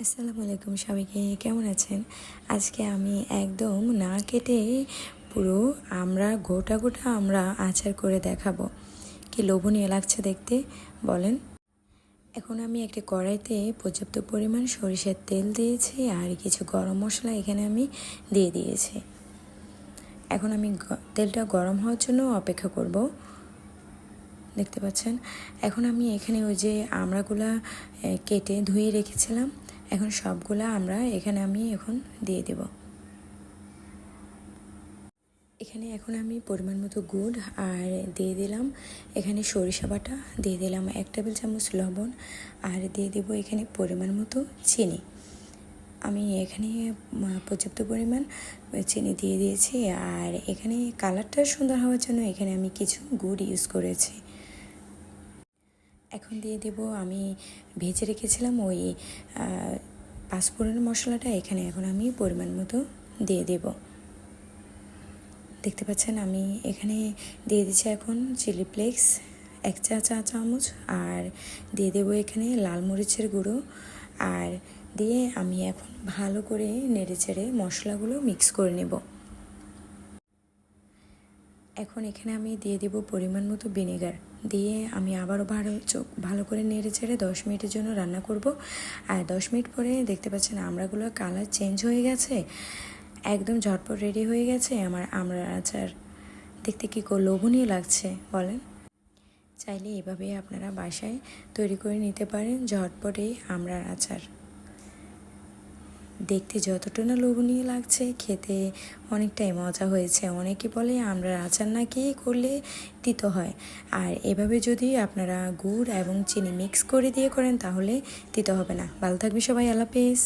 আসসালামু আলাইকুম সবাইকে, কেমন আছেন? আজকে আমি একদম না কেটে পুরো গোটা গোটা আমরা আচার করে দেখাবো। কি লোভনীয় লাগছে দেখতে বলেন। এখন আমি একটা কড়াইতে পর্যাপ্ত পরিমাণ সরিষার তেল দিয়েছি আর কিছু গরম মশলা এখানে আমি দিয়ে দিয়েছি। এখন আমি তেলটা গরম হওয়ার জন্য অপেক্ষা করব। দেখতে পাচ্ছেন, এখন আমি এখানে ওই যে আমড়াগুলা কেটে ধুয়ে রেখেছিলাম, এখন সবগুলা এখানে আমি দিয়ে দেব। এখানে এখন আমি পরিমাণ মতো গুড় আর দিয়ে দিলাম এখানে সরিষা বাটা, দিয়ে দিলাম 1 টেবিল চামচ লবণ আর দিয়ে দেব এখানে পরিমাণ মতো চিনি। আমি এখানে পর্যাপ্ত পরিমাণ চিনি দিয়ে দিয়েছি আর এখানে কালারটা সুন্দর হওয়ার জন্য এখানে আমি কিছু গুড় ইউজ করেছি। এখন দিয়ে দেব আমি ভেজে রেখেছিলাম ওই পাঁচফোড়ন মশলাটা, এখানে এখন আমি পরিমাণ মতো দিয়ে দেব। দেখতে পাচ্ছেন আমি এখানে দিয়ে দিচ্ছি এখন চিলি ফ্লেক্স 1 চা চামচ আর দিয়ে দেব এখানে লাল মরিচের গুঁড়ো আর দিয়ে আমি এখন ভালো করে নেড়েচেড়ে মশলাগুলো মিক্স করে নেব। এখন এখানে আমি দিয়ে দেব পরিমাণ মতো ভিনেগার, দিয়ে আমি আবারও ভালো করে নেড়ে চেড়ে 10 মিনিটের জন্য রান্না করব। আর 10 মিনিট পরে দেখতে পাচ্ছেন আমড়াগুলোর কালার চেঞ্জ হয়ে গেছে, একদম ঝটপট রেডি হয়ে গেছে আমার আমড়ার আচার। দেখতে কি লোভনীয় লাগছে বলেন। চাইলে এভাবে আপনারা বাসায় তৈরি করে নিতে পারেন ঝটপটে আমড়ার আচার। দেখতে যতটা না লোভনীয় লাগছে, খেতে অনেকটাই মজা হয়েছে। অনেকে বলে আমড়ার আচার নাকি করলে তিতো হয়, আর এভাবে যদি আপনারা গুড় এবং চিনি মিক্স করে দিয়ে করেন তাহলে তিতো হবে না। ভালো থাকবে সবাই, আল্লাহ হাফেজ।